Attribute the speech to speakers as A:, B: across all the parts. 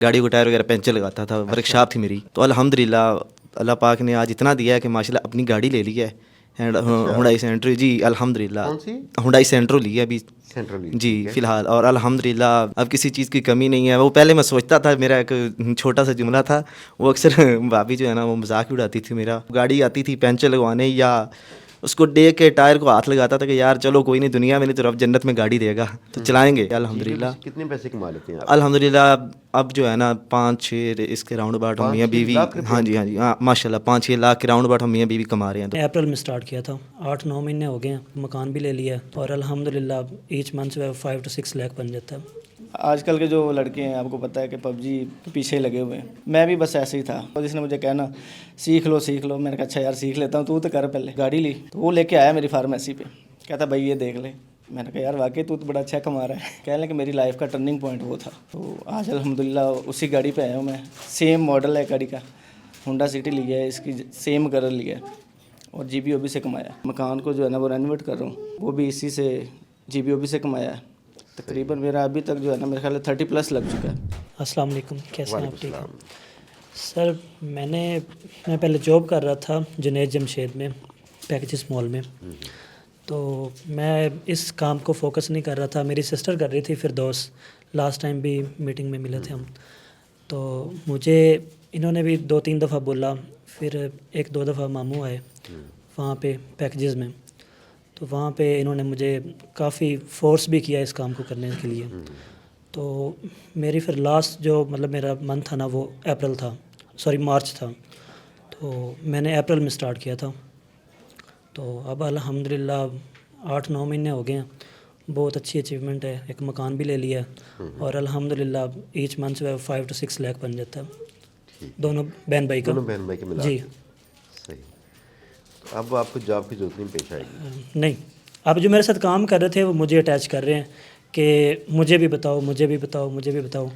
A: गाड़ी को टायर वगैरह पंचर लगाता था, वर्कशॉप थी मेरी। तो अल्हम्दुलिल्लाह अल्लाह पाक ने आज इतना दिया है कि माशाल्लाह अपनी गाड़ी ले ली है एंड हुंडई सेंट्रो जी, अल्हम्दुलिल्लाह।
B: कौन सी?
A: हुंडई सेंट्रो ली है अभी
B: सेंट्रल
A: जी फ़िलहाल, और अल्हम्दुलिल्लाह अब किसी चीज़ की कमी नहीं है। वो पहले मैं सोचता था, मेरा एक छोटा सा जुमला था, वो अक्सर भाभी जो है ना वो मजाक ही उड़ाती थी मेरा। गाड़ी आती थी पंचर लगवाने या उसको देख के टायर को हाथ लगाता था कि यार चलो कोई नहीं, दुनिया में नहीं तो रब जन्नत में गाड़ी देगा, तो चलाएंगे अल्हम्दुलिल्लाह।
B: कितने पैसे कमा लेते हैं आप?
A: अल्हम्दुलिल्लाह अब जो है ना 5-6 इसके राउंड अबाउट हम मियाँ
B: 5-6
A: बीवी,
B: लाख रुपए?
A: हाँ जी हाँ जी हाँ माशाल्लाह 5-6 लाख के राउंड अबाउट हम मियाँ बीवी कमा रहे हैं। तो
C: अप्रैल में स्टार्ट किया था, 8-9 महीने हो गए हैं, मकान भी ले लिया है और अल्हम्दुलिल्लाह ईच मंथ जो है 5 to 6 लाख बन जाता है।
D: आजकल के जो लड़के हैं आपको पता है कि पबजी के पीछे ही लगे हुए हैं। मैं भी बस ऐसे ही था, और जिसने मुझे कहना सीख लो, मैंने कहा अच्छा यार सीख लेता हूँ, तू तो कर पहले। गाड़ी ली तो वो लेके आया मेरी फार्मेसी पे, कहता भाई ये देख ले। मैंने कहा यार वाकई तू तो बड़ा अच्छा कमा रहा है। कहने कि मेरी लाइफ का टर्निंग पॉइंट वो था। तो आज अल्हम्दुलिल्लाह उसी गाड़ी पे आया हूँ मैं। सेम मॉडल है गाड़ी का, होंडा सिटी लिया है, इसकी सेम कलर लिया है और GBOB से कमाया। मकान को जो है ना वो रेनोवेट कर रहा हूँ, वो भी इसी से GBOB से कमाया है। तकरीबन मेरा अभी तक जो है ना मेरे ख्याल 30+ लग चुका है।
C: अस्सलाम वालेकुम, कैसे हैं आप? ठीक है सर। मैं पहले जॉब कर रहा था जुनैद जमशेद में, पैकेजेस मॉल में। तो मैं इस काम को फोकस नहीं कर रहा था, मेरी सिस्टर कर रही थी। फिर दोस्त लास्ट टाइम भी मीटिंग में मिले थे हम, तो मुझे इन्होंने भी 2-3 दफ़ा बोला। फिर 1-2 दफ़ा मामू आए वहाँ पे पैकेजेस में, तो वहाँ पे इन्होंने मुझे काफ़ी फोर्स भी किया इस काम को करने के लिए। तो मेरी फिर लास्ट जो मतलब मेरा मंथ था ना वो मार्च था। तो मैंने अप्रैल में स्टार्ट किया था। तो अब अल्हम्दुलिल्लाह 8-9 महीने हो गए हैं, बहुत अच्छी अचीवमेंट है। एक मकान भी ले लिया है और अल्हम्दुलिल्लाह ईच मंथ जो है 5 to 6 लाख बन जाता है दोनों बहन भाई का
B: मिला
C: जी।
B: सही। तो अब आपको जॉब की जरूरत नहीं पेश आएगी?
C: नहीं, अब जो मेरे साथ काम कर रहे थे वो मुझे अटैच कर रहे हैं कि मुझे भी बताओ।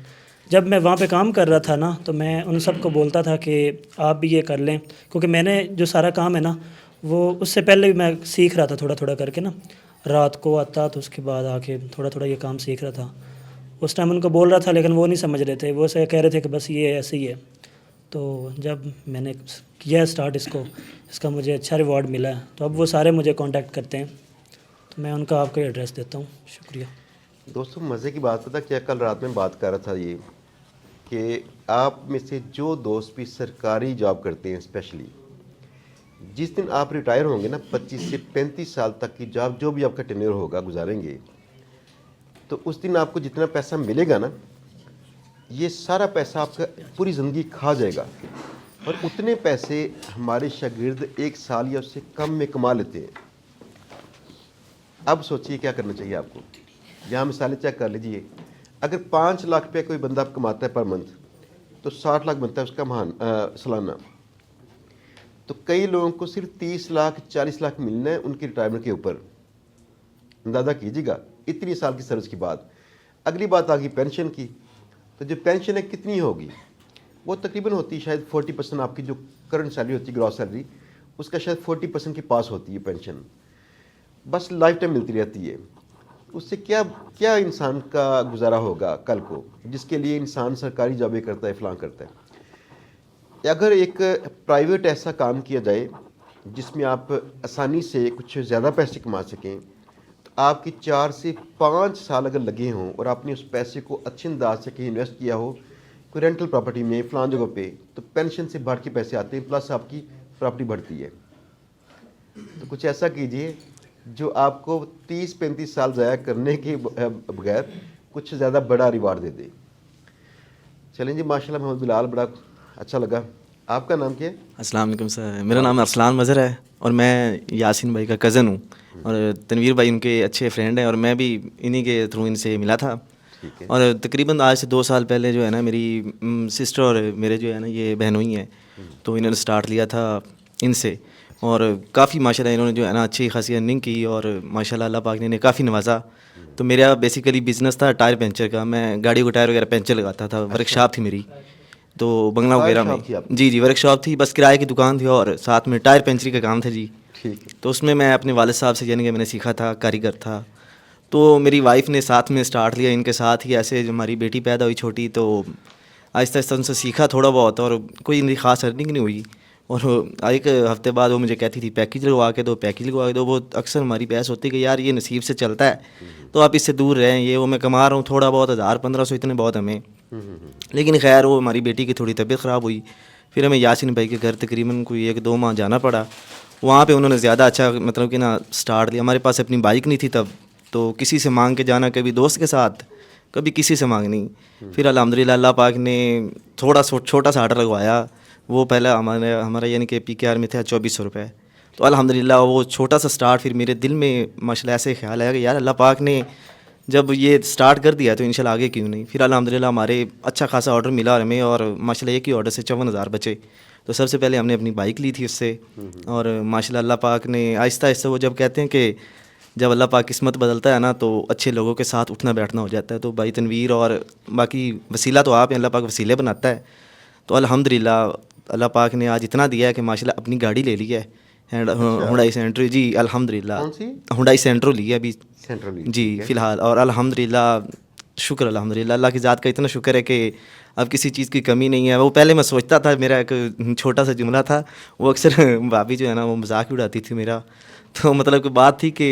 C: जब मैं वहाँ पे काम कर रहा था ना तो मैं उन सबको बोलता था कि आप भी ये कर लें, क्योंकि मैंने जो सारा काम है ना वो उससे पहले भी मैं सीख रहा था थोड़ा करके ना। रात को आता तो उसके बाद आके थोड़ा ये काम सीख रहा था। उस टाइम उनको बोल रहा था लेकिन वो नहीं समझ रहे थे, वो से कह रहे थे कि बस ये ऐसे ही है। तो जब मैंने किया स्टार्ट इसका मुझे अच्छा रिवॉर्ड मिला है, तो अब वो सारे मुझे कांटेक्ट करते हैं, तो मैं उनका आपको एड्रेस देता हूँ। शुक्रिया
B: दोस्तों, मज़े की बात पता क्या, कल रात में बात कर रहा था ये कि आप में से जो दोस्त भी सरकारी जॉब करते हैं, स्पेशली जिस दिन आप रिटायर होंगे ना 25 से 35 साल तक की जॉब जो भी आपका टेन्योर होगा गुजारेंगे, तो उस दिन आपको जितना पैसा मिलेगा ना, ये सारा पैसा आपका पूरी ज़िंदगी खा जाएगा। और उतने पैसे हमारे शागिर्द 1 साल या उससे कम में कमा लेते हैं। अब सोचिए क्या करना चाहिए आपको। यहाँ मिसालें चेक कर लीजिए, अगर 5 लाख रुपये कोई बंदा कमाता है पर मंथ, तो 60 लाख बनता है उसका सालाना। तो कई लोगों को सिर्फ 30 लाख 40 लाख मिलना है उनकी रिटायरमेंट के ऊपर। अंदाज़ा कीजिएगा इतनी साल की सर्विस के बाद। अगली बात आ गई पेंशन की, तो जो पेंशन है कितनी होगी? वो तकरीबन होती है शायद 40% आपकी जो करंट सैलरी होती है, ग्रॉस सैलरी, उसका शायद 40% के पास होती है पेंशन। बस लाइफ टाइम मिलती रहती है। उससे क्या इंसान का गुजारा होगा कल को, जिसके लिए इंसान सरकारी जॉबें करता है, फलां करता है। अगर एक प्राइवेट ऐसा काम किया जाए जिसमें आप आसानी से कुछ ज़्यादा पैसे कमा सकें, तो आपकी 4 से 5 साल अगर लगे हों और आपने उस पैसे को अच्छे अंदाज से कहीं इन्वेस्ट किया हो, कोई रेंटल प्रॉपर्टी में, फलां जगह पे, तो पेंशन से बढ़ के पैसे आते हैं, प्लस आपकी प्रॉपर्टी बढ़ती है। तो कुछ ऐसा कीजिए जो आपको 30-35 साल ज़ाया करने के बगैर कुछ ज़्यादा बड़ा रिवार्ड दे दे। चलें जी, माशाल्लाह मोहम्मद बिलाल, बड़ा अच्छा लगा। आपका नाम क्या है?
A: अस्सलाम वालेकुम सर, मेरा नाम अरसलान मज़हर है और मैं यासिन भाई का कज़न हूँ और तनवीर भाई उनके अच्छे फ्रेंड हैं और मैं भी इन्हीं के थ्रू इनसे मिला था। और तकरीबन आज से 2 साल पहले जो है ना मेरी सिस्टर और मेरे जो है ना ये बहनोई हैं, तो इन्होंने स्टार्ट लिया था इनसे और काफ़ी माशाल्लाह इन्होंने जो है ना अच्छी खासी अर्निंग की और माशाल्लाह अल्लाह पाक ने इन्हें काफ़ी नवाजा। तो मेरा बेसिकली बिज़नेस था टायर पंचर का, मैं गाड़ी को टायर वगैरह पंचर लगाता था। वर्कशॉप थी मेरी तो बंगला वगैरह में। जी वर्कशॉप थी, बस किराए की दुकान थी और साथ में टायर पंचरी का काम था जी।
B: ठीक है।
A: तो उसमें मैं अपने वालिद साहब से यानी कि मैंने सीखा था, कारीगर था। तो मेरी वाइफ ने साथ में स्टार्ट लिया इनके साथ ही। ऐसे जो हमारी बेटी पैदा हुई छोटी, तो आहिस्ता आहिस्ता उनसे सीखा थोड़ा बहुत, और कोई इनकी ख़ास अर्निंग नहीं हुई। और एक हफ्ते बाद वो मुझे कहती थी पैकेज लगवा के दो, पैकेज लगवा के दो। वो अक्सर हमारी बहस होती कि यार ये नसीब से चलता है, तो आप इससे दूर रहें। ये वो मैं कमा रहा हूँ थोड़ा बहुत, 1000-1500 इतने बहुत हमें। लेकिन खैर वो हमारी बेटी की थोड़ी तबीयत ख़राब हुई, फिर हमें यासीन भाई के घर तकरीबन कोई 1-2 माह जाना पड़ा। वहाँ पे उन्होंने ज़्यादा अच्छा मतलब कि ना स्टार्ट दिया। हमारे पास अपनी बाइक नहीं थी तब, तो किसी से मांग के जाना, कभी दोस्त के साथ, कभी किसी से मांगनी। फिर अल्हम्दुलिल्लाह अल्लाह पाक ने थोड़ा छोटा सा आर्डर लगवाया। वो पहला हमारा यानी कि PKR में था 2400 रुपये। तो अल्हम्दुलिल्लाह वो छोटा सा स्टार्ट, फिर मेरे दिल में माशाल्लाह ऐसे ख्याल आया कि यार अल्लाह पाक ने जब ये स्टार्ट कर दिया तो इंशाल्लाह आगे क्यों नहीं। फिर अल्हम्दुलिल्लाह हमारे अच्छा खासा ऑर्डर मिला हमें, और माशाल्लाह एक ही ऑर्डर से 54,000 बचे। तो सबसे पहले हमने अपनी बाइक ली थी उससे, और माशाल्लाह अल्लाह पाक ने आहिस्ता आहिस्ता, वो जब कहते हैं कि जब अल्लाह पाक किस्मत बदलता है ना, तो अच्छे लोगों के साथ उठना बैठना हो जाता है। तो भाई तनवीर और बाकी वसीला तो आप हैं, अल्लाह पाक वसीले बनाता है। तो अल्हम्दुलिल्लाह अल्लाह पाक ने आज इतना दिया है कि माशाल्लाह अपनी गाड़ी ले ली है, हुंडई सेंट्रो जी, अल्हम्दुलिल्लाह।
B: कौन सी?
A: हुंडई सेंट्रो ली है अभी
B: सेंट्रल
A: जी फ़िलहाल। और अल्हम्दुलिल्लाह शुक्र, अल्हम्दुलिल्लाह अल्लाह की ज़ात का इतना शुक्र है कि अब किसी चीज़ की कमी नहीं है। वो पहले मैं सोचता था, मेरा एक छोटा सा जुमला था, वो अक्सर भाभी जो है ना वो मजाक ही उड़ाती थी मेरा। तो मतलब कि बात थी कि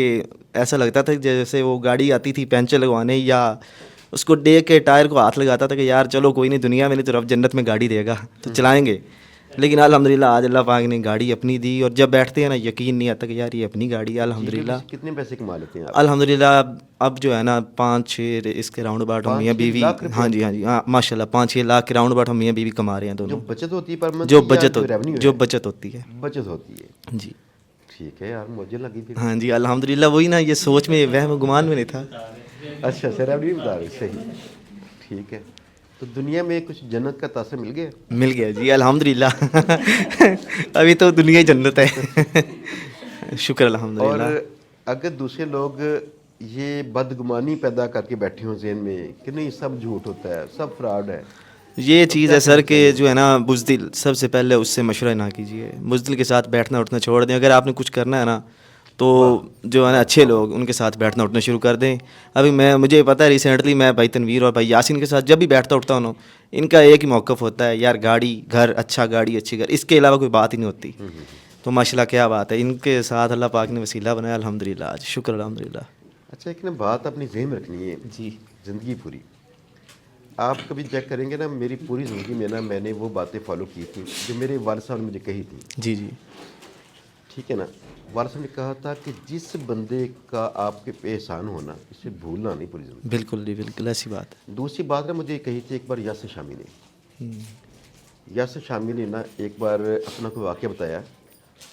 A: ऐसा लगता था जैसे वो गाड़ी आती थी पंचर लगवाने, या उसको देख के टायर को हाथ लगाता था कि यार चलो कोई नहीं, दुनिया में नहीं तो रब जन्नत में गाड़ी देगा तो चलाएंगे। लेकिन अल्हम्दुलिल्लाह आज अल्लाह पाक ने गाड़ी अपनी दी, और जब बैठते हैं ना यकीन नहीं आता कि यार ये अपनी गाड़ी है। अल्हम्दुलिल्लाह
B: कितने पैसे कमा लेते हैं आप?
A: अल्हम्दुलिल्लाह अब जो है ना 5-6 इसके राउंड अबाउट हम मियाँ
B: 5-6
A: बीवी,
B: लाख रुपए?
A: हाँ जी हाँ माशाल्लाह 5-6 लाख के राउंड अबाउट हम मियाँ बीवी कमा रहे हैं
B: जो
A: दोनों।
B: बचत होती है पर मंथ
A: जो
B: या
A: बचत
B: रेवेन्यू
A: जो
B: है?
A: बचत होती है
B: बचत होती है।
A: जी।
B: ठीक है यार, मुझे लगी फिर।
A: हाँ जी अल्हम्दुलिल्लाह, वही ना, ये सोच में वहम गुमान में नहीं था।
B: अच्छा सर, रेवेन्यू बता रहे, सही। ठीक है, तो दुनिया में कुछ जन्नत का तासर मिल गया?
A: मिल गया जी अल्हम्दुलिल्लाह। अभी तो दुनिया ही जन्नत है। शुक्र
B: और
A: अल्हम्दुलिल्लाह।
B: अगर दूसरे लोग ये बदगुमानी पैदा करके बैठे हों ज़हन में कि नहीं सब झूठ होता है, सब फ्रॉड है,
A: ये
B: तो
A: चीज़
B: क्या
A: है सर
B: करना
A: कि
B: चाहिए?
A: जो है ना बुज़दिल, सबसे पहले उससे मशवरा ना कीजिए। बुज़दिल के साथ बैठना उठना छोड़ दें। अगर आपने कुछ करना है ना, तो जो है ना अच्छे लोग उनके साथ बैठना उठना शुरू कर दें। अभी मुझे पता है रिसेंटली मैं भाई तनवीर और भाई यासीन के साथ जब भी बैठता उठता हूँ, इनका एक ही मौक़िफ़ होता है, यार गाड़ी घर अच्छा, गाड़ी अच्छी घर, इसके अलावा कोई बात ही नहीं होती। तो माशाल्लाह क्या बात है, इनके साथ अल्लाह पाक ने वसीला बनाया अल्हम्दुलिल्लाह, आज शुक्र अल्हम्दुलिल्लाह।
B: अच्छा, एक ना बात अपनी ज़हन में रखनी है
A: जी
B: ज़िंदगी पूरी। आप कभी चेक करेंगे ना, मेरी पूरी ज़िंदगी में ना मैंने वो बातें फॉलो की थी जो मेरे वालिद साहब ने मुझे कही थी।
A: जी जी
B: ठीक है ना, वालिद साहब ने कहा था कि जिस बंदे का आपके पे एहसान होना, इसे भूलना नहीं पूरी ज़िंदगी।
A: बिल्कुल जी, बिल्कुल ऐसी बात है।
B: दूसरी बात ना मुझे कही थी एक बार यासिर शामी ने। यासिर शामी ने ना एक बार अपना कोई वाक़या बताया,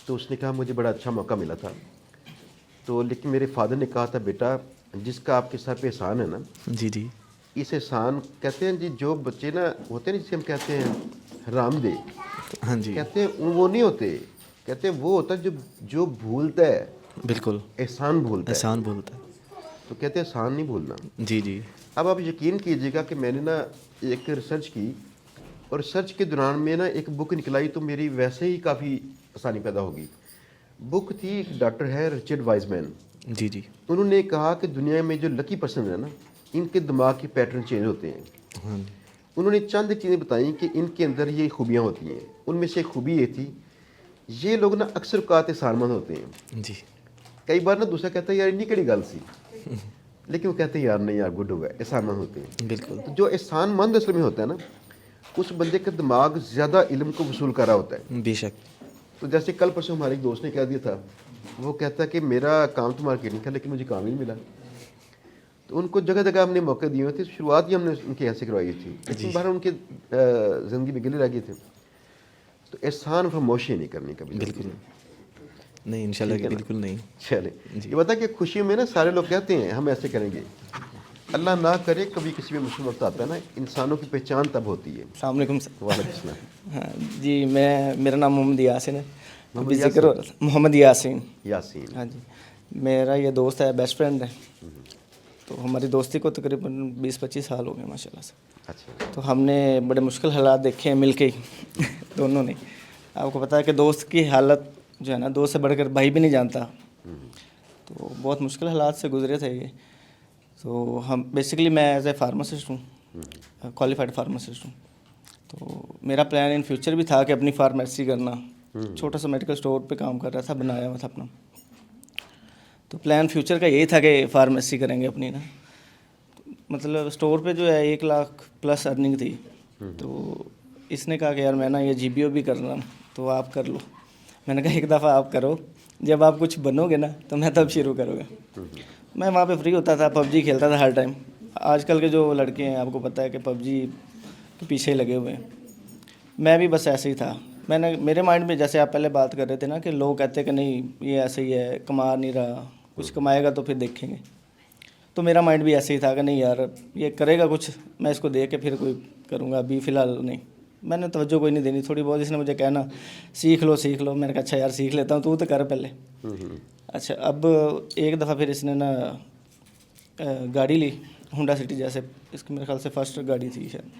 B: तो उसने कहा मुझे बड़ा अच्छा मौका मिला था, तो लेकिन मेरे फादर ने कहा था बेटा जिसका आपके सर पे एहसान है ना,
A: जी जी
B: इस एहसान कहते हैं जी, जो बच्चे ना होते हैं ना जिसे हम कहते हैं हरामदे,
A: हाँ जी
B: कहते हैं वो नहीं होते, कहते हैं वो होता है जो भूलता है,
A: बिल्कुल,
B: एहसान भूलता है।
A: एहसान बोलता है।
B: तो कहते हैं एहसान नहीं भूलना।
A: जी जी
B: अब आप यकीन कीजिएगा कि मैंने ना एक रिसर्च की, और रिसर्च के दौरान में ना एक बुक निकलाई, तो मेरी वैसे ही काफ़ी आसानी पैदा होगी। बुक थी, एक डॉक्टर है रिचर्ड वाइजमैन,
A: जी जी
B: उन्होंने कहा कि दुनिया में जो लकी पर्सन है ना, इनके दिमाग के पैटर्न चेंज होते हैं।
A: हाँ
B: उन्होंने चंद चीज़ें बताई कि इनके अंदर ये खूबियाँ होती हैं। उनमें से एक खूबी ये थी, ये लोग ना अक्सर औकात एहसानमंद होते हैं।
A: जी
B: कई बार ना दूसरा कहता है यार इन्नी कड़ी गल सी, लेकिन वो कहते हैं यार नहीं यार गुड हो गया, एहसानमंद होते हैं।
A: बिल्कुल
B: तो जो एहसानमंद असल में होता है ना, उस बंदे का दिमाग ज़्यादा इल्म को वसूल कर रहा होता है।
A: बेशक।
B: तो जैसे कल परसों हमारे एक दोस्त ने कह दिया था, वो कहता है कि मेरा काम तो मार्केटिंग का, लेकिन मुझे काम ही नहीं मिला। तो उनको जगह जगह हमने मौके दिए हुए थे, शुरुआत ही हमने उनकी ऐसे करवाई थी, लेकिन बाहर उनके ज़िंदगी में गिले रह गए थे। तो एहसान फरामोशी नहीं करनी कभी।
A: बिल्कुल नहीं, इंशाल्लाह
B: ठीक है ना?
A: बिल्कुल नहीं।
B: चले, ये बता कि खुशी में ना सारे लोग कहते हैं हम ऐसे करेंगे, अल्लाह ना करे कभी किसी में मुश्किल वक्त आता है ना, इंसानों की पहचान तब होती है।
D: अस्सलाम वालेकुम सर।
B: वालेकुम सलाम।
D: हाँ जी, मेरा नाम मोहम्मद यासिन है।
B: मोहम्मद
D: अभी जिक्र हो रहा था मोहम्मद यासिन।
B: यासीन।
D: हाँ जी, मेरा ये दोस्त है, बेस्ट फ्रेंड है। तो हमारी दोस्ती को तकरीबन 20-25 साल हो गए माशाल्लाह से।
B: अच्छा,
D: तो हमने बड़े मुश्किल हालात देखे हैं मिल के ही दोनों ने। आपको पता है कि दोस्त की हालत जो है ना, दोस्त से बढ़कर भाई भी नहीं जानता। तो बहुत मुश्किल हालात से गुजरे थे ये। तो हम बेसिकली मैं एज ए फार्मासिस्ट हूँ, क्वालिफाइड फार्मासिस्ट हूँ। तो मेरा प्लान इन फ्यूचर भी था कि अपनी फार्मेसी करना, छोटा सा मेडिकल स्टोर पे काम कर रहा था, बनाया हुआ था अपना। तो प्लान फ्यूचर का यही था कि फार्मेसी करेंगे अपनी ना, मतलब स्टोर पे जो है 1 लाख प्लस अर्निंग थी। तो इसने कहा कि यार मैं ना ये GBO भी कर रहा हूँ, तो आप कर लो। मैंने कहा एक दफ़ा आप करो, जब आप कुछ बनोगे ना तो मैं तब शुरू करूँगा। मैं वहाँ पे फ्री होता था, PUBG खेलता था हर टाइम। आजकल के जो लड़के हैं आपको पता है कि PUBG के पीछे लगे हुए हैं। मैं भी बस ऐसे ही था। मेरे माइंड में, जैसे आप पहले बात कर रहे थे ना, कि लोग कहते हैं कि नहीं ये ऐसे ही है, कमा नहीं रहा, कुछ कमाएगा तो फिर देखेंगे। तो मेरा माइंड भी ऐसे ही था कि नहीं यार ये करेगा कुछ, मैं इसको देख के फिर कोई करूँगा, अभी फ़िलहाल नहीं। मैंने तवज्जो कोई नहीं देनी, थोड़ी बहुत इसने मुझे कहना सीख लो। मैंने कहा अच्छा यार सीख लेता हूँ, तू तो कर पहले। अच्छा, अब एक दफ़ा फिर इसने ना गाड़ी ली, होंडा सिटी, जैसे इसकी मेरे ख्याल से फर्स्ट गाड़ी थी शायद।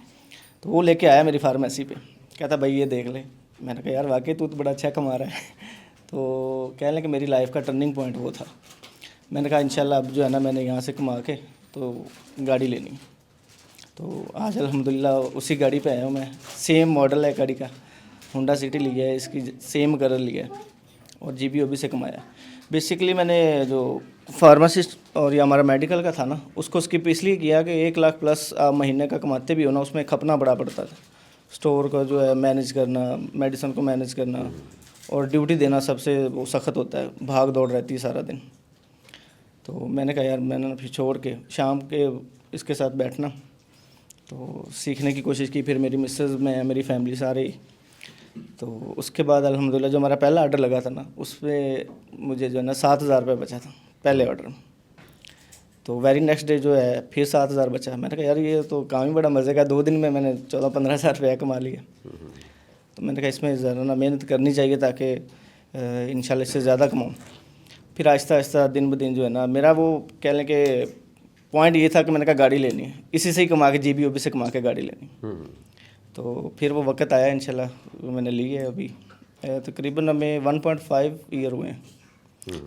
D: तो वो लेके आया मेरी फार्मेसी पे, कहता भाई ये देख ले। मैंने कहा यार वाकई तू तो बड़ा अच्छा कमा रहा है। तो कहने लगे मेरी लाइफ का टर्निंग पॉइंट वो था। मैंने कहा इंशाल्लाह अब जो है ना मैंने यहाँ से कमा के तो गाड़ी लेनी। तो आज अल्हम्दुलिल्लाह उसी गाड़ी पे आया हूँ मैं। सेम मॉडल है गाड़ी का, होंडा सिटी लिया है, इसकी सेम कलर लिया है और GBO भी से कमाया। बेसिकली मैंने जो फार्मासिस्ट और ये हमारा मेडिकल का था ना, उसको स्किप इसलिए किया कि 1 लाख प्लस आप महीने का कमाते भी हो ना, उसमें खपना बड़ा पड़ता था। स्टोर का जो है मैनेज करना, मेडिसिन को मैनेज करना और ड्यूटी देना सबसे वो सख्त होता है, भाग दौड़ रहती है सारा दिन। तो मैंने कहा यार मैंने फिर छोड़ के शाम के इसके साथ बैठना, तो सीखने की कोशिश की। फिर मेरी मिसेज़, मैं, मेरी फैमिली सारी। तो उसके बाद अल्हम्दुलिल्लाह जो हमारा पहला ऑर्डर लगा था ना, उसमें मुझे जो है ना 7,000 रुपये बचा था पहले ऑर्डर में। तो वेरी नेक्स्ट डे जो है फिर 7,000 बचा। मैंने कहा यार ये तो काम ही बड़ा मज़े का, 2 दिन में मैंने 14-15 हज़ार रुपया कमा लिया। तो मैंने कहा इसमें ज़रा ना मेहनत करनी चाहिए ताकि इंशाल्लाह इससे ज़्यादा कमाऊँ। फिर आहिस्ता आहिस्ता दिन ब दिन जो है ना, मेरा वो कह लें कि पॉइंट ये था कि मैंने कहा गाड़ी लेनी है, इसी से ही कमा के GBO से कमा के गाड़ी लेनी। तो फिर वो वक्त आया इंशाल्लाह मैंने ली है। अभी तकरीबन हमें 1.5 ईयर हुए हैं।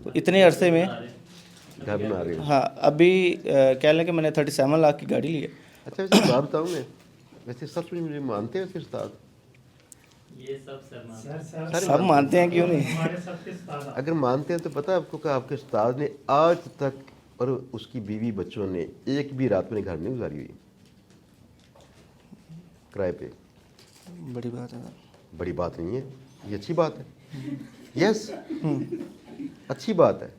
D: तो इतने अरसे में
B: घर बना रहे हो।
D: हाँ, अभी कह लें कि मैंने 37 लाख की गाड़ी ली है।
B: अच्छा वैसे बात बताऊँ मैं, वैसे सच में मुझे मानते हैं फिर उस्ताद?
E: ये सब सर
D: सब मानते हैं, क्यों नहीं।
B: अगर मानते हैं तो पता है आपको कि आपके उस्ताद ने आज तक और उसकी बीवी बच्चों ने एक भी रात में घर नहीं गुजारी हुई किराए पे।
D: बड़ी बात है।
B: बड़ी बात नहीं है, ये अच्छी बात है। यस, अच्छी बात है।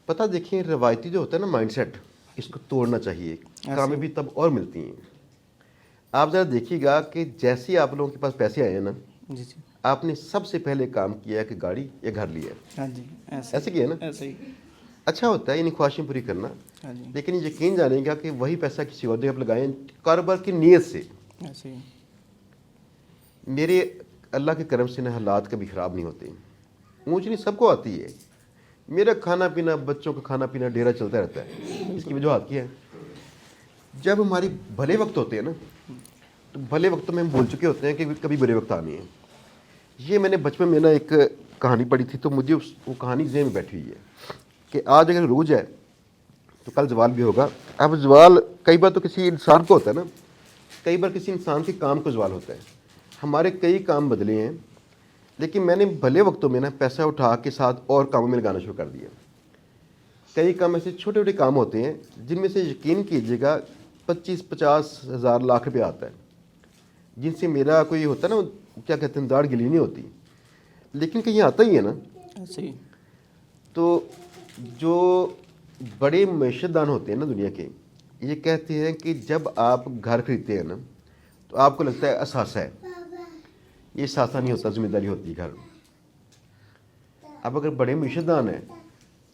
B: पता देखिए रवायती जो होता है ना माइंडसेट, इसको तोड़ना चाहिए, कामयाबी तब और मिलती हैं। आप ज़रा देखिएगा कि जैसे ही आप लोगों के पास पैसे आए हैं ना,
D: जी जी,
B: आपने सबसे पहले काम किया है कि गाड़ी या घर लिया है।
D: हाँ जी, ऐसे
B: ऐसे किया ना?
D: ऐसे ही।
B: अच्छा होता है इन ख्वाहिशें पूरी करना,
D: हाँ जी,
B: लेकिन यकीन जानेगा कि वही पैसा किसी और जगह पर लगाएं कारोबार की नीयत से।
D: ऐसे ही।
B: मेरे अल्लाह के करम से ना हालात कभी ख़राब नहीं होते। ऊँच नीच सबको आती है। मेरा खाना पीना, बच्चों का खाना पीना डेरा चलता रहता है। इसकी वजह क्या है? जब हमारी भले वक्त होते हैं ना, तो भले वक्तों में हम भूल चुके होते हैं कि कभी बुरे वक्त आने हैं। ये मैंने बचपन में ना एक कहानी पढ़ी थी, तो मुझे वो कहानी ज़हन में बैठी हुई है कि आज अगर रोज़ है तो कल जवाल भी होगा। अब जवाल कई बार तो किसी इंसान को होता है ना, कई बार किसी इंसान के काम को जवाल होता है। हमारे कई काम बदले हैं, लेकिन मैंने भले वक्तों में ना पैसा उठा के साथ और कामों में लगाना शुरू कर दिया। कई काम ऐसे छोटे छोटे काम होते हैं जिनमें से यकीन कीजिएगा 25-50 हज़ार लाख रुपये आता है, जिनसे मेरा कोई होता है ना, क्या कहते हैं, दाढ़ गिली नहीं होती, लेकिन कहीं आता ही है ना।
D: ऐसे ही।
B: तो जो बड़े मैशदान होते हैं ना दुनिया के, ये कहते हैं कि जब आप घर खरीदते हैं ना, तो आपको लगता है असासा है। ये सासा नहीं होता, जिम्मेदारी होती है घर। अब अगर बड़े मैशदान हैं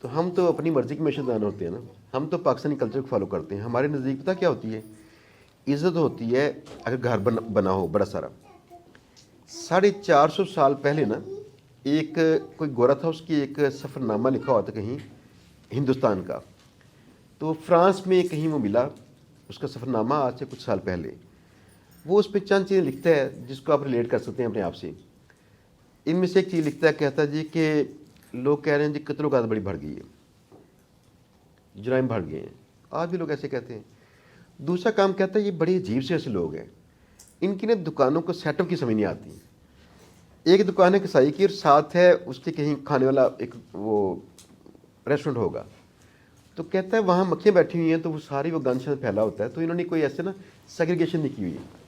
B: तो हम तो अपनी मर्ज़ी के मैशदान होते हैं ना, हम तो पाकिस्तानी कल्चर को फॉलो करते हैं। हमारे नज़दीक पता क्या होती है? इज़्ज़त होती है अगर घर बना हो बड़ा सारा। 450 साल पहले ना एक कोई गोरा था, उसकी एक सफ़रनामा लिखा हुआ था कहीं हिंदुस्तान का, तो फ्रांस में कहीं वो मिला उसका सफ़रनामा आज से कुछ साल पहले। वो उस पर चंद चीज़ें लिखता है जिसको आप रिलेट कर सकते हैं अपने आप से। इनमें से एक चीज़ लिखता है, कहता है जी कि लोग कह रहे हैं जी कत्लो गाज़ बड़ी बढ़ गई है, जुराइम बढ़ गए हैं। आज भी लोग ऐसे कहते हैं। दूसरा काम कहता है ये बड़े अजीब से ऐसे लोग हैं इनकी ना दुकानों को सेटअप की समझ नहीं आती। एक दुकान है कसाई की और साथ है उसके कहीं खाने वाला एक वो रेस्टोरेंट होगा, तो कहता है वहाँ मक्खियाँ बैठी हुई हैं तो वो सारी वो गंद शंद फैला होता है, तो इन्होंने कोई ऐसे ना सेग्रीगेशन नहीं की हुई है।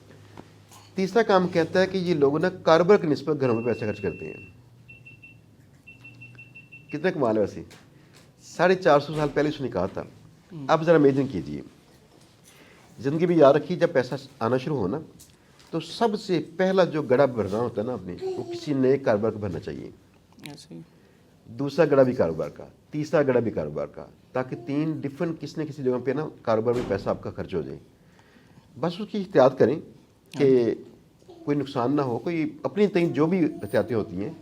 B: तीसरा काम कहता है कि ये लोग ना कारोबार की निस्बत घरों में पैसा खर्च करते हैं। कितने कमाल है वैसे, 450 साल पहले उसने कहा था। अब ज़रा इमेजिन कीजिए, ज़िंदगी भी याद रखिए, जब पैसा आना शुरू हो ना तो सबसे पहला जो गड़ा भरना होता है ना अपने, वो किसी नए कारोबार को भरना चाहिए।
D: ऐसे ही
B: दूसरा गड़ा भी कारोबार का, तीसरा गड़ा भी कारोबार का, ताकि 3 डिफरेंट किसी न किसी जगह पे ना कारोबार में पैसा आपका खर्च हो जाए। बस उसकी एहतियात करें कि कोई नुकसान ना हो, कोई अपनी तय जो भी एहतियातें होती हैं।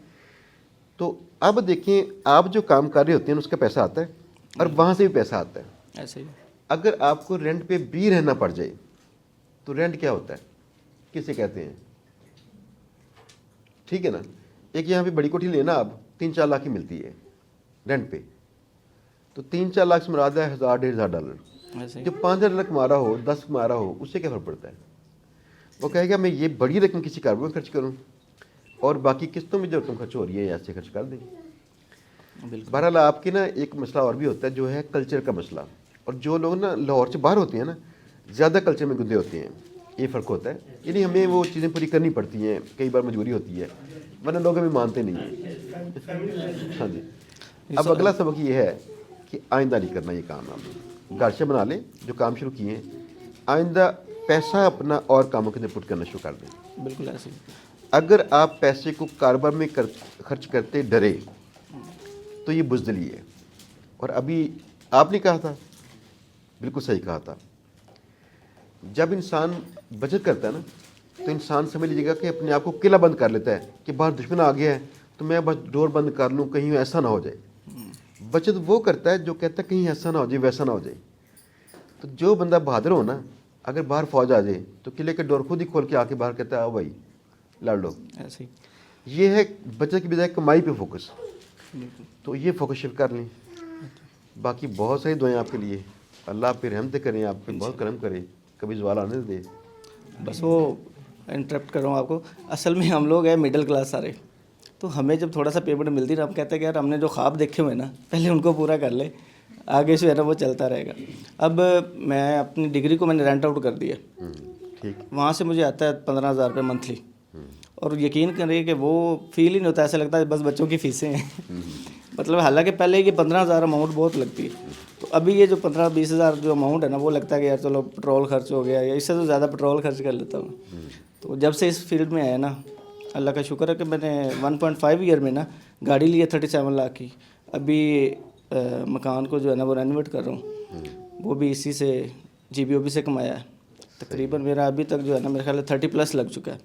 B: तो अब देखें, आप जो काम कर रहे होते हैं उसका पैसा आता है और वहाँ से भी पैसा आता है।
D: ऐसे ही
B: अगर आपको रेंट पे भी रहना पड़ जाए तो रेंट क्या होता है, किसे कहते हैं? ठीक है ना, एक यहाँ पे बड़ी कोठी लेना आप 3-4 लाख की मिलती है रेंट पे, तो 3-4 लाख से मुराद है $1000-$1500।
D: ऐसे ही
B: जो $5000 कमा रहा हो, 10 कमा रहा हो, उससे क्या फ़र्क पड़ता है? वो कहेगा मैं ये बड़ी रकम किसी कारोबार में खर्च करूँ और बाकी किस्तों में जो रकम खर्च हो रही है ऐसे खर्च कर दें।
D: बिल्कुल
B: बहरहाल आपके ना एक मसला और भी होता है जो है कल्चर का मसला, और जो लोग ना लाहौर से बाहर होते हैं ना ज़्यादा कल्चर में गुंदे होते हैं, ये फ़र्क होता है। यानी हमें वो चीज़ें पूरी करनी पड़ती हैं, कई बार मजबूरी होती है, वरना लोग हमें मानते नहीं हैं। हाँ जी। अब अगला सबक ये है कि आइंदा नहीं करना ये काम। आप घर से बना लें जो काम शुरू किए हैं, आइंदा पैसा अपना और कामों के अंदर पुट करना शुरू कर दें।
D: बिल्कुल ऐसे ही
B: अगर आप पैसे को कारोबार में खर्च करते डरे तो ये बुज़दिली है। और अभी आपने कहा था, बिल्कुल सही कहा था, जब इंसान बचत करता है ना तो इंसान समझ लीजिएगा कि अपने आप को किला बंद कर लेता है कि बाहर दुश्मन आ गया है तो मैं बस डोर बंद कर लूँ, कहीं ऐसा ना हो जाए। बचत वो करता है जो कहता है कहीं ऐसा ना हो जाए, वैसा ना हो जाए। तो जो बंदा बहादुर हो ना, अगर बाहर फौज आ जाए तो किले के डोर खुद ही खोल के आके बाहर कहता है आओ भाई लड़ लो।
D: ऐसे ही
B: ये है बचत की बजाय कमाई पे फोकस।
D: बिल्कुल
B: तो ये फोकस शिफ्ट कर लें। बाकी बहुत सारी दुआएं आपके लिए, अल्लाह आप पे रहमत करें, आप पे बहुत करम करे, कभी ज़वाल आने दे।
D: बस वो इंटरप्ट कर रहा हूँ आपको, असल में हम लोग हैं मिडिल क्लास सारे, तो हमें जब थोड़ा सा पेमेंट मिलती है ना हम कहते हैं कि यार हमने जो ख्वाब देखे हुए ना पहले उनको पूरा कर ले, आगे से है ना वो चलता रहेगा। अब मैं अपनी डिग्री को मैंने रेंट आउट कर दिया,
B: ठीक।
D: वहाँ से मुझे आता है 15,000 रुपये मंथली, और यकीन करिए कि वो फील ही नहीं होता, ऐसा लगता है बस बच्चों की फ़ीसें हैं। मतलब हालांकि पहले ये 15,000 अमाउंट बहुत लगती है, तो अभी ये जो 15-20 हज़ार जो अमाउंट है ना वो लगता है कि यार चलो पेट्रोल खर्च हो गया या इससे तो ज़्यादा पेट्रोल खर्च कर लेता हूँ। तो जब से इस फील्ड में आया ना, अल्लाह का शुक्र है कि मैंने 1.5 ईयर में ना गाड़ी ली है 37 लाख की। अभी मकान को जो है ना वो रेनोवेट कर रहा हूँ, वो भी इसी से GBOB से कमाया है। तकरीबन मेरा अभी तक जो है ना मेरे ख्याल 30+ लग चुका है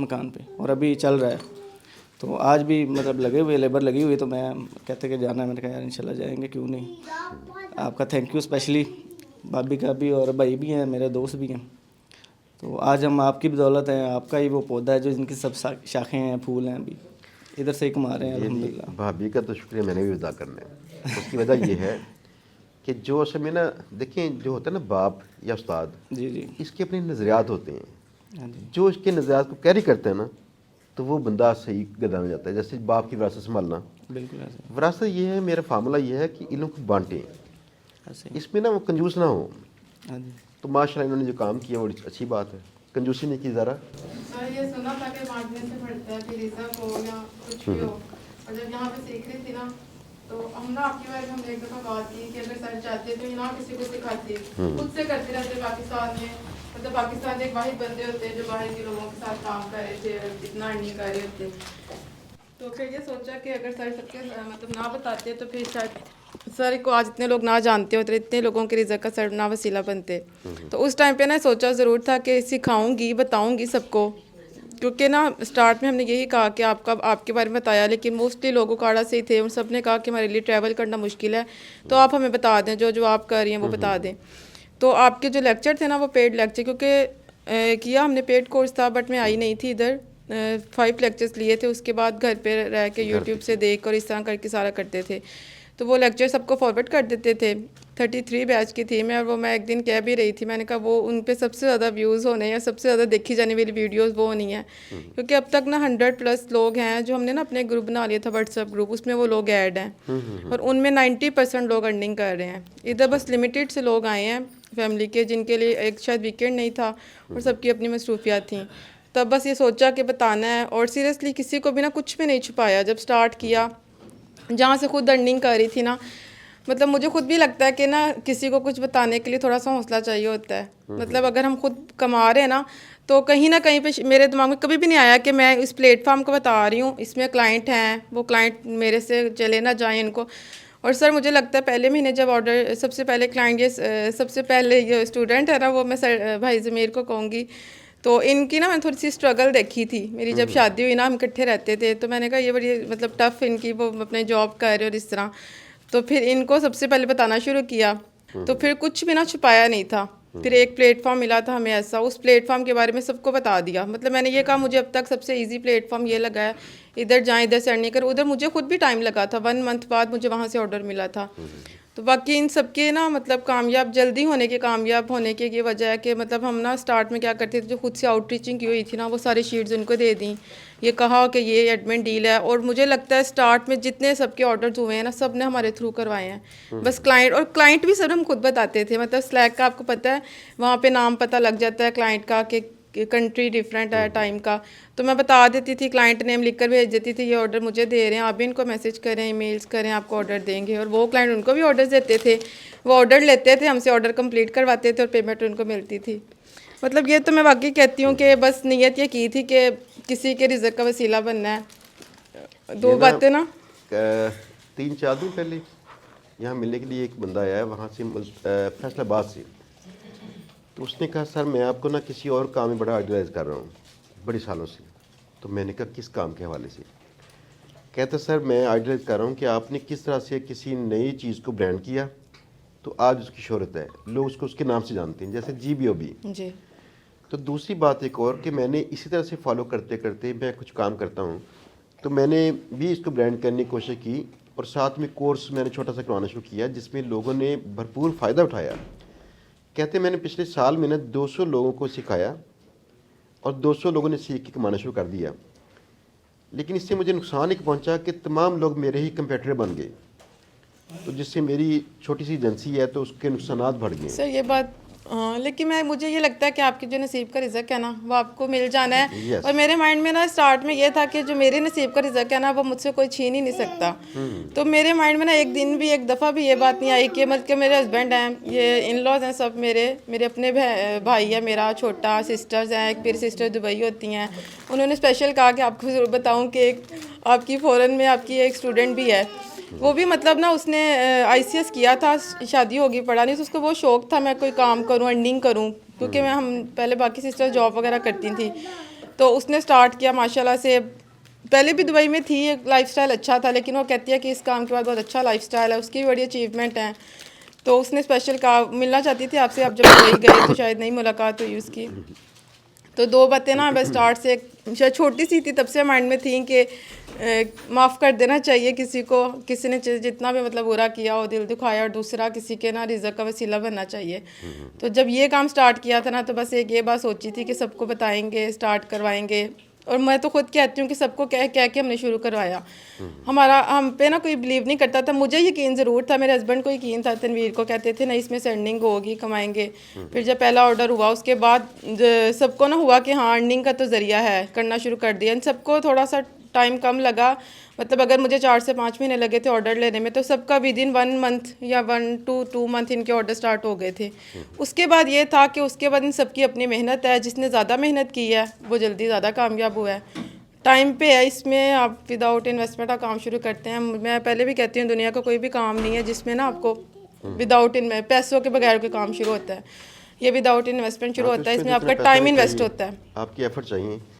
D: मकान पे, और अभी चल रहा है। तो आज भी मतलब लगे हुए लेबर लगी हुई, तो मैं कहते कि जाना है, मैंने कहा यार इंशाल्लाह जाएंगे, क्यों नहीं। आपका थैंक यू स्पेशली, भाभी का भी और भाई भी हैं, मेरे दोस्त भी हैं। तो आज हम आपकी बदौलत हैं, आपका ही वो पौधा है जो जिनकी सब शाखें हैं, फूल हैं, अभी इधर से ही कमा रहे हैं अल्हम्दुलिल्लाह।
B: भाभी का तो शुक्रिया मैंने भी अदा करना है। उसकी वजह ये है कि जो असल में ना देखें, जो होता है ना बाप या उस्ताद,
D: जी जी
B: इसके अपने नज़रियात होते हैं।
D: हाँ जी
B: जो इसके नज़रियात को कैरी करते हैं ना तो वो बंदा सही गदा में जाता है। जैसे बाप की विरासत संभालना,
D: बिल्कुल ऐसे
B: विरासत ये है, मेरा फार्मूला ये है कि इल्म को बांटें,
D: ऐसे।
B: इसमें ना वो कंजूस ना हो।
D: हाँ जी
B: तो माशाल्लाह इन्होंने जो काम किया वो अच्छी बात है, कंजूसी नहीं की ज़रा।
F: सर ये सुना था कि बांटने से बढ़ता है, फिर रिजर्व हो या कुछ भी हो। और जब यहाँ पे सीख रही थी ना तो हम ना आपकी बारे में हमने एक दफ़ा बात की कि अगर सर चाहते तो यहाँ किसी को सिखाते, खुद से करते रहते। पाकिस्तान में मतलब पाकिस्तान एक वाहिद बंदे होते हैं जो बाहर के लोगों के साथ काम कर रहे थे, इतना अर्निंग कर रहे होते। तो फिर ये सोचा कि अगर सर सबके मतलब ना बताते तो फिर शायद सर को आज इतने लोग ना जानते होते, इतने लोगों के रिज़्क़ का सर ना वसीला बनते। तो उस टाइम पे ना सोचा ज़रूर था कि सिखाऊंगी, बताऊंगी सबको, क्योंकि ना स्टार्ट में हमने यही कहा कि आपके बारे में बताया, लेकिन मोस्टली लोग उकाड़ा से ही थे। उन सब ने कहा कि हमारे लिए ट्रैवल करना मुश्किल है, तो आप हमें बता दें, जो आप कर रही हैं वो बता दें। तो आपके जो लेक्चर थे ना वो पेड लेक्चर, क्योंकि किया हमने पेड कोर्स था बट मैं आई नहीं थी इधर। 5 लेक्चर्स लिए थे, उसके बाद घर पे रह के यूट्यूब से देख और इस तरह करके सारा करते थे। तो वो लेक्चर सबको फॉरवर्ड कर देते थे। 33 बैच की थी मैं, और वो मैं एक दिन कह भी रही थी, मैंने कहा वो उन पे सबसे ज़्यादा व्यूज़ होने या सबसे ज़्यादा देखी जाने वाली वीडियोस वो नहीं है, क्योंकि अब तक ना 100+ लोग हैं जो हमने ना अपने ग्रुप बना लिया था, व्हाट्सएप ग्रुप, उसमें वो लोग ऐड हैं और उनमें 90% लोग अर्निंग कर रहे हैं। इधर बस लिमिटेड से लोग आए हैं फैमिली के, जिनके लिए एक शायद वीकेंड नहीं था और सबकी अपनी मसरूफियात थी। तब बस ये सोचा कि बताना है, और सीरियसली किसी को भी ना कुछ भी नहीं छुपाया। जब स्टार्ट किया, जहाँ से खुद अर्निंग कर रही थी ना, मतलब मुझे खुद भी लगता है कि ना किसी को कुछ बताने के लिए थोड़ा सा हौसला चाहिए होता है। मतलब अगर हम खुद कमा रहे हैं ना, तो कहीं ना कहीं पे मेरे दिमाग में कभी भी नहीं आया कि मैं इस प्लेटफॉर्म को बता रही हूँ, इसमें क्लाइंट हैं, वो क्लाइंट मेरे से चले ना जाएं इनको। और सर मुझे लगता है पहले महीने जब ऑर्डर, सबसे पहले क्लाइंट ये सबसे पहले ये स्टूडेंट है ना, वो मैं सर भाई ज़मीर को कहूँगी, तो इनकी ना मैंने थोड़ी सी स्ट्रगल देखी थी। मेरी जब शादी हुई ना, हम इकट्ठे रहते थे, तो मैंने कहा ये बड़ी मतलब टफ़ इनकी, वो अपने जॉब कर रहे और इस तरह। तो फिर इनको सबसे पहले बताना शुरू किया, तो फिर कुछ भी ना छुपाया नहीं था। फिर एक प्लेटफॉर्म मिला था हमें ऐसा, उस प्लेटफॉर्म के बारे में सबको बता दिया। मतलब मैंने ये कहा मुझे अब तक सबसे इजी प्लेटफॉर्म ये लगा है, इधर जाएं, इधर से अर्निंग करें। उधर मुझे खुद भी टाइम लगा था, 1 मंथ बाद मुझे वहाँ से ऑर्डर मिला था। तो बाकी इन सब के ना मतलब कामयाब जल्दी होने के, कामयाब होने की ये वजह है कि मतलब हम ना स्टार्ट में क्या करते थे, जो खुद से आउटरीचिंग की हुई थी ना, वो सारी शीट्स उनको दे दी, ये कहा कि ये एडमिन डील है। और मुझे लगता है स्टार्ट में जितने सबके ऑर्डर्स हुए हैं ना, सब ने हमारे थ्रू करवाए हैं। बस क्लाइंट भी सब हम खुद बताते थे। मतलब स्लैक का आपको पता है, वहाँ पे नाम पता लग जाता है क्लाइंट का कि कंट्री डिफरेंट है, टाइम का, तो मैं बता देती थी, क्लाइंट नेम लिख कर भेज देती थी, ये ऑर्डर मुझे दे रहे हैं, आप भी इनको मैसेज करें, ईमेल्स करें, आपको ऑर्डर देंगे। और वो क्लाइंट उनको भी ऑर्डर देते थे, वो ऑर्डर लेते थे हमसे, ऑर्डर कंप्लीट करवाते थे और पेमेंट उनको मिलती थी। मतलब ये तो मैं वाकई कहती हूँ कि बस नीयत ये की थी कि किसी के रिज़्क़ का वसीला बनना है। दो बातें ना
B: 3-4 दिन पहले यहाँ मिलने के लिए एक बंदा आया है वहाँ से, फैसलाबाद से। तो उसने कहा सर मैं आपको ना किसी और काम में बड़ा एडवाइज़ कर रहा हूँ बड़े सालों से। तो मैंने कहा किस काम के हवाले से? कहता सर मैं एडवाइज़ कर रहा हूँ कि आपने किस तरह से किसी नई चीज़ को ब्रांड किया तो आज उसकी शोहरत है, लोग उसको उसके नाम से जानते हैं, जैसे GBOB
F: जी।
B: तो दूसरी बात एक और कि मैंने इसी तरह से फॉलो करते करते मैं कुछ काम करता हूँ, तो मैंने भी इसको ब्रांड करने की कोशिश की और साथ में कोर्स मैंने छोटा सा करवाना शुरू किया जिसमें लोगों ने भरपूर फ़ायदा उठाया। कहते मैंने पिछले साल में ना 200 लोगों को सिखाया और 200 लोगों ने सीख के कमाना शुरू कर दिया। लेकिन इससे मुझे नुकसान एक पहुंचा कि तमाम लोग मेरे ही कंपेटिटर बन गए, तो जिससे मेरी छोटी सी एजेंसी है तो उसके नुकसानात बढ़ गए।
F: सर ये बात हाँ, लेकिन मुझे ये लगता है कि आपके जो नसीब का रिज़्क़ है ना, वो आपको मिल जाना है।
B: Yes.
F: और मेरे माइंड में ना स्टार्ट में ये था कि जो मेरे नसीब का रिज़्क़ है ना, वो मुझसे कोई छीन ही नहीं सकता। तो मेरे माइंड में ना एक दिन भी, एक दफ़ा भी ये बात नहीं आई कि मतलब कि मेरे हस्बैंड हैं, ये इन लॉज हैं, सब मेरे अपने भाई है, मेरा छोटा, सिस्टर्स हैं, एक मेरी सिस्टर दुबई होती हैं। उन्होंने स्पेशल कहा कि आपको ज़रूर बताऊँ कि एक आपकी फ़ॉरेन में आपकी एक स्टूडेंट भी है, वो भी मतलब ना उसने ICS किया था, शादी होगी पढ़ा नहीं, तो उसको वो शौक़ था मैं कोई काम करूं, अर्निंग करूं, क्योंकि हम पहले बाकी सिस्टर जॉब वगैरह करती थी। तो उसने स्टार्ट किया माशाल्लाह से। पहले भी दुबई में थी, एक लाइफस्टाइल अच्छा था, लेकिन वो कहती है कि इस काम के बाद बहुत अच्छा लाइफस्टाइल है, उसकी भी बड़ी अचीवमेंट हैं। तो उसने स्पेशल कहा मिलना चाहती थी आपसे, आप जब दुबई गए तो शायद नहीं मुलाकात हुई उसकी। तो दो बातें ना बस स्टार्ट से शायद छोटी सी थी, तब से माइंड में थी कि माफ़ कर देना चाहिए किसी को, किसी ने जितना भी मतलब बुरा किया हो, दिल दुखाया, और दूसरा किसी के ना रिज़्क़ का वसीला बनना चाहिए। तो जब ये काम स्टार्ट किया था ना, तो बस एक ये बात सोची थी कि सबको बताएंगे, स्टार्ट करवाएंगे। और मैं तो खुद कहती हूँ कि सबको कह के हमने शुरू करवाया। हम पे ना कोई बिलीव नहीं करता था, मुझे यकीन ज़रूर था, मेरे हस्बैंड को यकीन था, तनवीर को, कहते थे नहीं इसमें से अर्निंग होगी, कमाएंगे। फिर जब पहला ऑर्डर हुआ उसके बाद सबको ना हुआ कि हाँ अर्निंग का तो ज़रिया है, करना शुरू कर दिया। इन सबको थोड़ा सा टाइम कम लगा, मतलब अगर मुझे 4 से 5 महीने लगे थे ऑर्डर लेने में, तो सबका विद इन 1 मंथ या 1 to 2 मंथ इनके ऑर्डर स्टार्ट हो गए थे। उसके बाद ये था कि उसके बाद इन सबकी अपनी मेहनत है, जिसने ज़्यादा मेहनत की है वो जल्दी ज़्यादा कामयाब हुआ है, टाइम पे है। इसमें आप विदाउट इन्वेस्टमेंट का काम शुरू करते हैं। मैं पहले भी कहती हूँ दुनिया का कोई भी काम नहीं है जिसमें ना आपको विदाउट पैसों के बगैर कोई काम शुरू होता है। ये विदाउट इन्वेस्टमेंट शुरू होता है, इसमें आपका टाइम इन्वेस्ट होता है,
B: आपकी एफर्ट चाहिए।